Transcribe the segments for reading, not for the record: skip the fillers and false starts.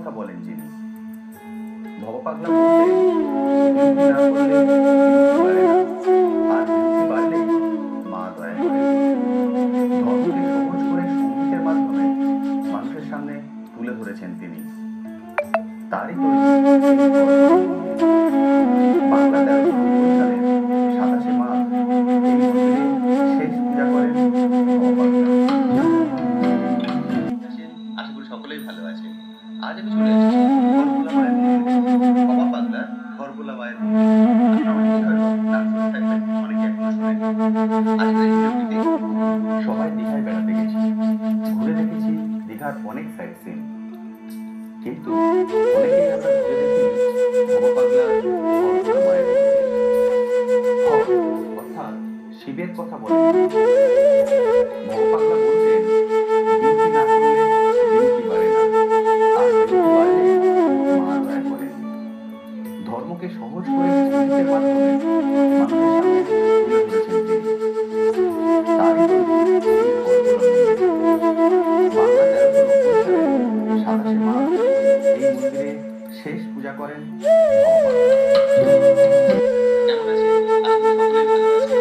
কথা বলেন যিনি। ভবপাগলা বলতেন, বিরতি না করলে বিরতি বাড়ে না, আর বিরতি বাড়লেই মা দয়া করেন। ধর্মকে সহজ করে সঙ্গীতের মাধ্যমে মানুষের সামনে তুলে ধরেছেন তিনি। তারই তৈরি এই বর্তমান মন্দির। বাংলা 1390 সালের 27শে মাঘ এই মন্দিরে শেষ পূজা করেন ভবপাগলা। আশা করি সকলেই ভালো আছেন। আজ আমি চলে এসেছি খড়গোলা মায়ের মন্দিরে। ভবপাগলার খড়গোলা মায়ের মন্দির। আপনারা অনেকেই হয়তো নাম শুনে থাকবেন, অনেকে এখনো শোনেননি। আজকের এই ভিডিওটিতে সবাই দীঘায় বেড়াতে গেছি, ঘুরে দেখেছি দীঘার অনেক সাইট সিন, কিন্তু অনেকেই আমরা ঘুরে দেখিনি ভবপাগলা খড়গোলা মায়ের মন্দির। খড় অর্থাৎ শিবের কথা বলেন ভবপাগলা বলতেন, বিরতি না করলে বিরতি বাড়ে না, আর বিরতি বাড়লে মা দয়া করেন। ধর্মকে সহজ করে সঙ্গীতের মাধ্যমে মানুষের সামনে তুলে ধরেছেন তিনি। তারই তৈরি এই খড়গোলা মন্দির। বাংলা 1390 সালের 27শে মাঘ এই মন্দিরে শেষ পূজা করেন ভবপাগলা। কেমন আছেন? আশা করি সকলেই ভালো আছেন।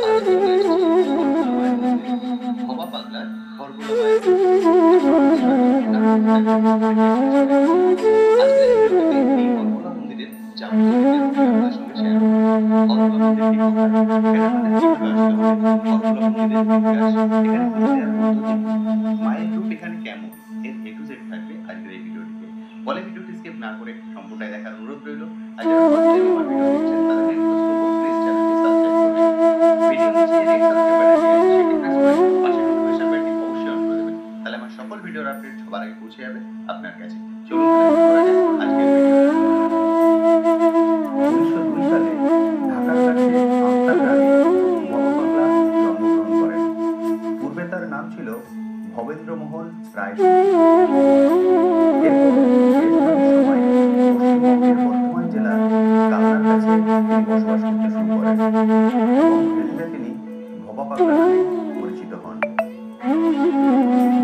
আজ আমি চলে এসেছি খড়গোলা মায়ের মন্দিরে। ভবপাগলার খড়গোলা মায়ের মন্দির। আপনারা অনেকেই হয়তো নাম শুনে থাকবেন, অনেকে এখনো শোনেননি। আজকের এই ভিডিওটিতে এই খড়গোলা মন্দিরের যাবতীয় ডিটেইলস আমি আপনাদের সঙ্গে শেয়ার করব। খড়গোলা মন্দিরটি কোথায়? এখানে আপনাদের কিভাবে আসতে হবে? খড়গোলা মন্দিরের ইতিহাস, এখানে পুজো দেওয়ার পদ্ধতি কি? মায়ের রূপ এখানে কেমন? এর A to Z থাকবে আজকের এই ভিডিওটিতে। ফলে ভিডিওটি স্কিপ না করে সম্পূর্ণটাই দেখার অনুরোধ রইল। আর যারা ফার্স্ট টাইম আমার ভিডিও দেখছেন তাদেরকে রিকোয়েস্ট করব, প্লিজ চ্যানেলটি সাবস্ক্রাইব করবেন। ভিডিওর নিচে যে রেড সাবস্ক্রাইব বাটনটি আছে সেটি প্রেস করে পাশে নোটিফিকেশন বেলটি অবশ্যই অন করে দেবেন। তাহলে আমার সকল ভিডিওর আপডেট সবার আগে পৌঁছে যাবে আপনার কাছে। চলুন তাহলে শুরু করা যাক আজকের ভিডিও। 1902 সালে ঢাকার কাছে আমতা গ্রামে ভবপাগলা জন্মগ্রহণ করেন। পূর্বে তার নাম ছিল ভবেন্দ্রমোহন রায়চৌধুরী। এরপর বেশিরভাগ সময় পশ্চিমবঙ্গের বর্ধমান জেলার কালনার কাছে তিনি বসবাস করতে শুরু করেন এবং ধীরে ধীরে তিনি ভবপাগলা নামে পরিচিত হন।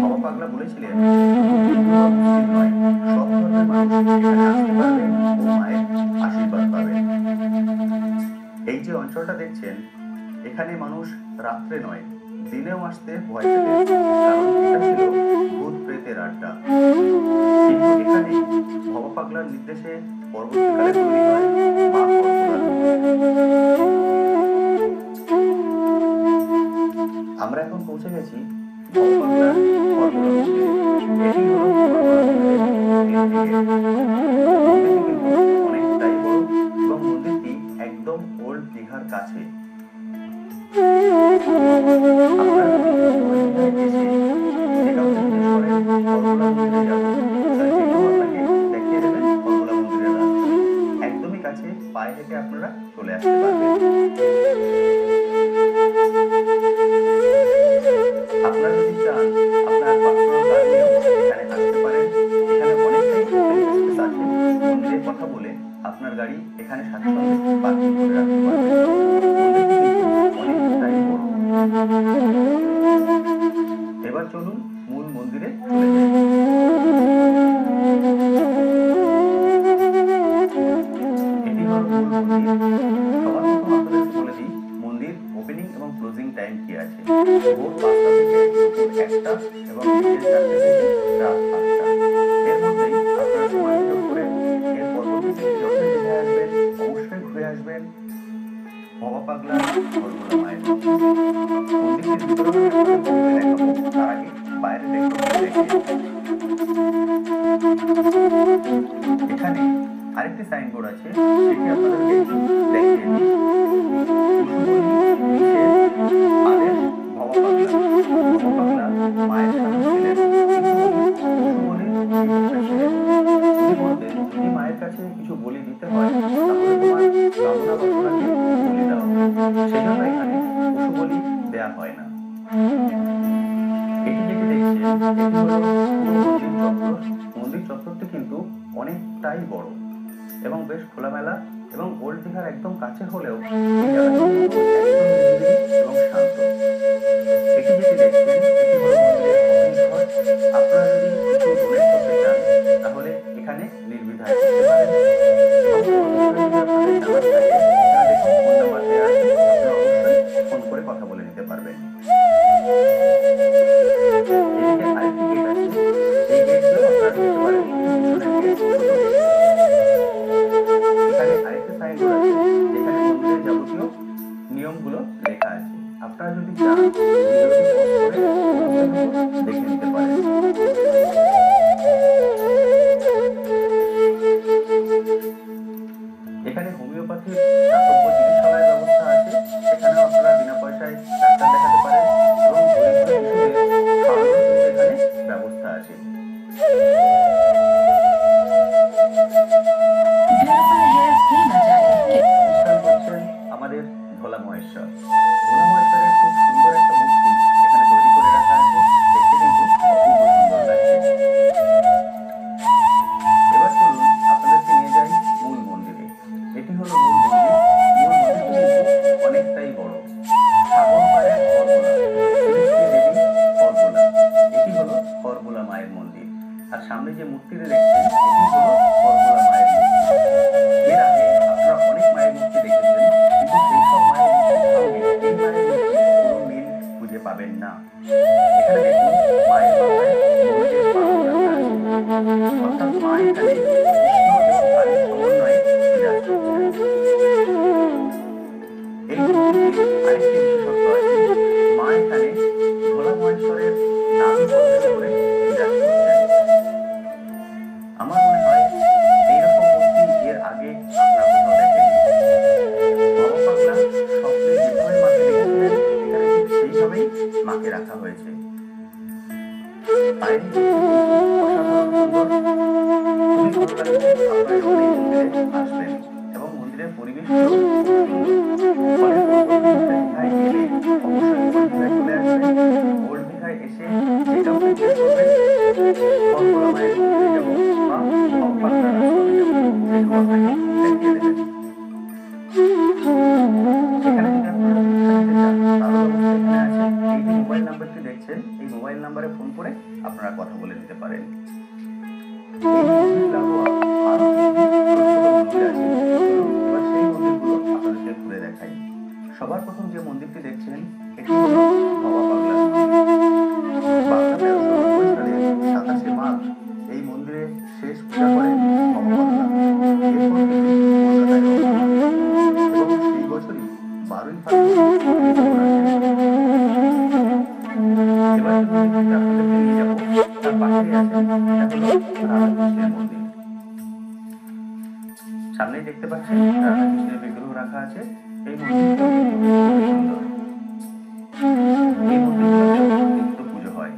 ভবপাগলা বলেছিলেন, শুধু হিন্দু বা মুসলিম নয়, সব ধর্মের মানুষ এখানে আসতে পারবেন ও মায়ের আশীর্বাদ পাবেন। এই যে অঞ্চলটা দেখছেন, এখানে মানুষ রাত্রে নয় দিনেও আসতে ভয় পেতেন, কারণ এটা ছিল ভূত প্রেতের আড্ডা। কিন্তু এখানেই ভবপাগলার নির্দেশে পরবর্তীকালে তৈরি হয় মা খড়গোলার মন্দির। আমরা এখন পৌঁছে গেছি ভবপাগলার খড়গোলা মন্দিরে। এটি হলো খড়গোলা মন্দিরের মেন গেট। মন্দিরটি কিন্তু অনেকটাই বড় এবং মন্দিরটি একদম ওল্ড দীঘার কাছে। আপনারা যদি দীঘায় এসে যে কাউকে জিজ্ঞেস করেন খড়গোলা মন্দিরে যাবো, তাহলে যে কেউ আপনাকে দেখিয়ে দেবেন খড়গোলা মন্দিরের রাস্তা। একদমই কাছে, পায়ে হেঁটে আপনারা চলে আসতে পারবেন। আপনারা যদি চান আপনার পার্সোনাল কার নিয়েও এখানে আসতে পারেন। এখানে অনেকটাই ওপেন স্পেস আছে। মন্দিরের কথা বলে আপনার গাড়ি এখানে স্বাচ্ছন্দ্যে পার্কিং করে রাখতে পারবেন। মন্দিরটি কিন্তু অনেকটাই বড়। এবার চলুন মূল মন্দিরে চলে যাই। এটি হলো মূল মন্দির। সবার প্রথম আপনাদেরকে বলে দিই মন্দির ওপেনিং এবং ক্লোজিং টাইম কি আছে। ভোর 5টা থেকে দুপুর 1টা এবং বিকেল 4টে থেকে রাত 8টা। এর মধ্যেই আপনারা সময় সুযোগ করে এর পরবর্তীতে যখন দীঘায় আসবেন অবশ্যই ঘুরে আসবেন ভবপাগলা খড়গোলা মায়ের মন্দির। মন্দিরটির ভিতরে আমি আপনাদের ঘুরে দেখাবো, তার আগে বাইরে দেখতে দেখিয়ে। এখানে আরেকটি সাইনবোর্ড আছে, সেটি আপনাদেরকে একটু দেখিয়ে দিই। কুসুমলী নিষেধ আদেশ ভবপাগলা। ভবপাগলা মায়ের স্বামী ছিলেন, কিন্তু উনি কুসুমলীর নিকটে ছিলেন। উনি বলতেন, যদি মায়ের কাছে কিছু বলি দিতে হয় তাহলে তোমার কামনা বাসনাকে বলি দাও। সেজন্য এখানে কুসুমলী দেয়া হয় না। এটি যেটি দেখছেন এটি হলো পুরো মন্দির চত্বর। মন্দির চত্বরটি কিন্তু অনেকটাই বড় এবং বেশ খোলামেলা এবং ওল্ড দীঘার একদম কাছে হলেও এই জায়গাটি কিন্তু একদম নিরিবিলি এবং শান্ত। এটি যেটি দেখছেন এটি হলো মন্দিরের অফিস ঘর। আপনারা যদি কিছু ডোনেট করতে চান তাহলে এখানে নির্দ্বিধায় করতে পারেন। এবং কোনো বিষয় যদি আপনাদের জানার থাকে, এখানে দেখুন ফোন নাম্বার দেওয়া আছে, আপনারা অবশ্যই ফোন করে কথা বলে নিতে পারবেন। এদিকে আরেকটি গেট আছে, এই গেটটিও আপনারা দেখতে পারেন, পিছনের গেট, ছোট গেট। এখানে আরেকটি সাইনবোর্ড আছে, যেখানে মন্দিরের যাবতীয় নিয়মগুলো লেখা আছে। আপনারা যদি চান ভিডিওটি পজ করে সমস্ত কিছু দেখে নিতে পারেন। এখানে হোমিওপ্যাথির দাতব্য চিকিৎসালয়ের ব্যবস্থা আছে, সেখানেও আপনারা বিনা পয়সায় ডাক্তার দেখাতে পারেন এবং দরিদ্র শিশুদের খাওয়ানোর কিন্তু এখানে ব্যবস্থা আছে। অনুষ্ঠান করছেন আমাদের ভোলা মহেশ্বর। ভোলা মহেশ্বরের খুব সুন্দর একটা মূর্তি এখানে তৈরি করে রাখা আছে, দেখতে কিন্তু অপূর্ব সুন্দর লাগছে। এবার চলুন আপনাদেরকে নিয়ে যাই মূল মন্দিরে। এটি হলো মূল মন্দির। মূল মন্দিরটি কিন্তু অনেকটাই বড়। সাগরপাড়ের খড়গোলা, শ্রী দেবী খড়গোলা, এটি হলো খড়গোলা মায়ের মন্দির। আর সামনে যে মূর্তিটি দেখছেন, এটি হলো খড়গোলা মায়ের মূর্তি। এর আগে আপনারা অনেক মায়ের মূর্তি দেখেছেন, কিন্তু সেই সব মায়ের মূর্তির সঙ্গে এই মায়ের মূর্তির কোনো মিল খুঁজে পাবেন না। এখানে দেখুন মায়ের মাথায় ময়ূরের পালক রাখা আছে, অর্থাৎ মা এখানে কৃষ্ণ এবং কালীর সমন্বয়ে বিরাজ করছেন। এই মূর্তিটির আরেকটি বিশেষত্ব আছে, মা এখানে ভোলা মহেশ্বরের নাভি পদ্মের উপরে বিরাজ করছেন। আমার মনে হয় এইরকম মূর্তি এর আগে আপনারা কোথাও দেখেননি। বাবা পাগলা স্বপ্নে যেভাবে মাকে দেখেছিলেন, এখানে ঠিক সেইভাবেই মাকে রাখা হয়েছে। পায়ের অসাধারণ সুন্দর, খুবই ভালো লাগবে আপনারা যখন এই মন্দিরে আসবেন, এবং মন্দিরের পরিবেশটিও খুব সুন্দর। ফলে ওল্ড দীঘায় গেলে অবশ্যই ওল্ড দীঘায় চলে আসবেন। ওল্ড দীঘায় এসে যে কাউকে জিজ্ঞেস করবেন খড়গোলা মায়ের মন্দিরে যাবো বা বাবা পাগলার আশ্রমে যাবো, সে সব আপনাকে দেখিয়ে দেবেন। এখানে যদি আপনারা শিক্ষা নিতে চান, তারও ব্যবস্থা এখানে আছে। এই যে মোবাইল নাম্বারটি দেখছেন, এই মোবাইল নাম্বারে ফোন করে আপনারা কথা বলে নিতে পারেন। এই মন্দির লাগোয়া আরো কিছু ছোট ছোট মন্দির আছে, চলুন এবার সেই মন্দিরগুলো আপনাদেরকে ঘুরে দেখাই। সবার প্রথম যে মন্দিরটি দেখছেন, এটি হলো বাবা পাগলার মন্দির। বাংলা 1390 সালের 27শে মাঘ এই মন্দিরে শেষ পূজা করেন বাবা পাগলা। এরপর তিনি কলকাতায় রওনা হন এবং সেই বছরই 12ই ফাল্গুন তিনি চলে আসেন। এবার যে মন্দিরটিতে আপনাদেরকে নিয়ে যাবো, তার পাশেই আছে, এটা হলো রাধাকৃষ্ণের মন্দির। সামনেই দেখতে পাচ্ছেন রাধাকৃষ্ণের বিগ্রহ রাখা আছে। এই মন্দিরটিও কিন্তু খুবই সুন্দর। এই মন্দিরগুলোতেও নিত্য পুজো হয়।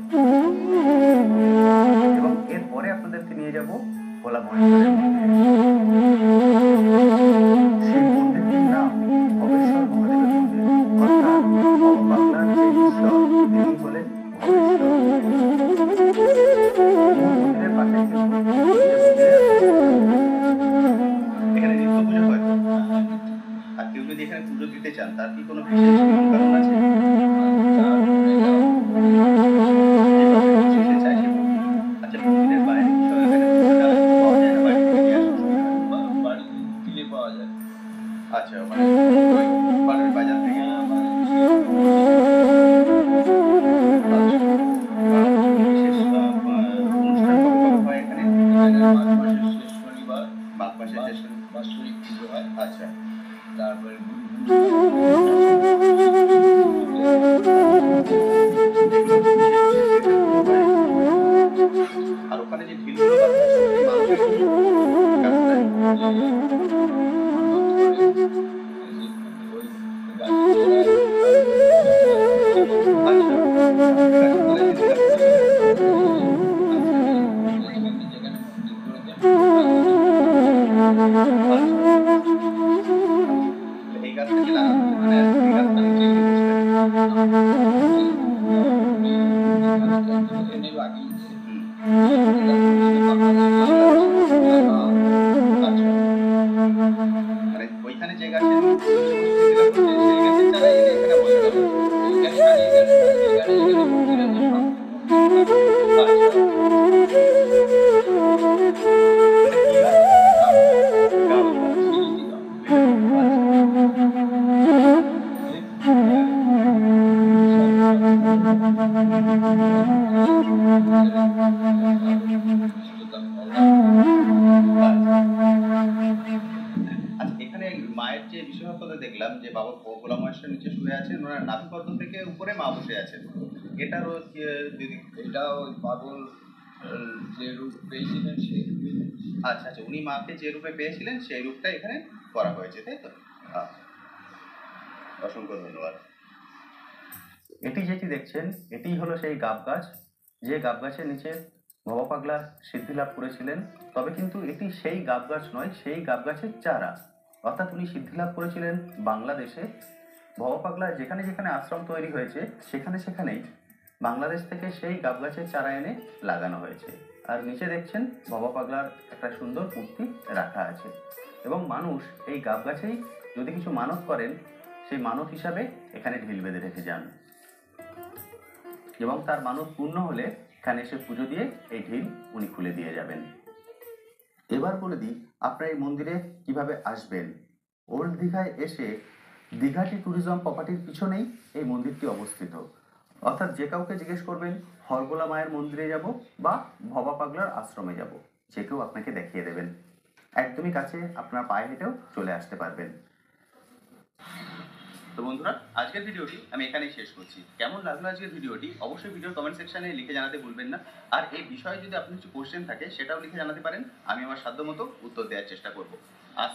এবং এরপরে আপনাদেরকে নিয়ে যাব ভোলা মহেশ্বরের মন্দিরে। সেই মন্দিরটির নাম ভবেশ্বর মহাদেবের মন্দির, অর্থাৎ বাবা পাগলার যে ঈশ্বর তিনি হলেন ভবেশ্বর। মূল মন্দিরের পাশে কিন্তু যে মন্দিরের এখানে নিত্য পুজো হয়। আর কেউ যদি এখানে পুজো দিতে চান, তার কি কোনো বিশেষ নিয়ম কানুন আছে? আচ্ছা, মন্দিরের বাইরে সব এখানে পুজোটা পাওয়া যায় না, বাড়ি থেকে নিয়ে আসা বাড়ি কিনে পাওয়া যায়? আচ্ছা, মানে বাড়ির বাজার থেকে। বিশেষ অনুষ্ঠান কবে কবে হয় এখানে? মাঘ মাসের শেষ শনিবার, মাঘ মাসের শেষ বাৎসরিক পুজো হয়। আচ্ছা, তারপরে আর ওখানে যে ঢিলগুলো বাঁধা আছে, মানুষের এই গাছটা কি লাগানো, মানে এই গাছটা নিচে মানে ওইখানে যে গাছের সেই গাছের চারা এনে এখানে বসানো হয়। যে বাবা ভোলা মহেশ্বর নিচে শুয়ে আছেন, ওনার নাভিপদ্ম থেকে উপরে মা বসে আছেন। এটারও যদি এটা ওই পাগল যে রূপ পেয়েছিলেন সেই রূপে। আচ্ছা আচ্ছা, উনি মাকে যে রূপে পেয়েছিলেন সেই রূপটা এখানে করা হয়েছে, তাই তো? অসংখ্য ধন্যবাদ। এটি যেটি দেখছেন এটি হলো সেই গাব গাছ, যে গাব গাছের নিচে ভবা পাগলা সিদ্ধি লাভ করেছিলেন। তবে কিন্তু এটি সেই গাব গাছ নয়, সেই গাব গাছের চারা। অর্থাৎ উনি সিদ্ধি লাভ করেছিলেন বাংলাদেশে। ভবা পাগলা যেখানে যেখানে আশ্রম তৈরি হয়েছে সেখানে সেখানেই বাংলাদেশ থেকে সেই গাব গাছের চারা এনে লাগানো হয়েছে। আর নিচে দেখছেন ভবা পাগলার একটা সুন্দর মূর্তি রাখা আছে, এবং মানুষ এই গাব গাছেই যদি কিছু মানত করেন সেই মানত হিসাবে এখানে ঢিল বেঁধে রেখে যান, এবং তার মানত পূর্ণ হলে এখানে এসে পুজো দিয়ে এই ঢিল উনি খুলে দিয়ে যাবেন। এবার বলে দিই আপনারা এই মন্দিরে কিভাবে আসবেন। ওল্ড দীঘায় এসে দীঘাটি ট্যুরিজম প্রপার্টির পিছনেই এই মন্দিরটি অবস্থিত। অর্থাৎ যে কাউকে জিজ্ঞেস করবেন হরগোলা মায়ের মন্দিরে যাব বা ভবা পাগলার আশ্রমে যাব, যে কেউ আপনাকে দেখিয়ে দেবেন। একদমই কাছে, আপনার পায়ে হেঁটেও চলে আসতে পারবেন। তো বন্ধুরা, আজকের ভিডিওটি আমি এখানেই শেষ করছি। কেমন লাগলো আজকের ভিডিওটি অবশ্যই ভিডিওর কমেন্ট সেকশনে লিখে জানাতে ভুলবেন না। আর এই বিষয়ে যদি আপনার কিছু কোশ্চেন থাকে সেটাও লিখে জানাতে পারেন, আমি আমার সাধ্যমতো উত্তর দেওয়ার চেষ্টা করব। আজ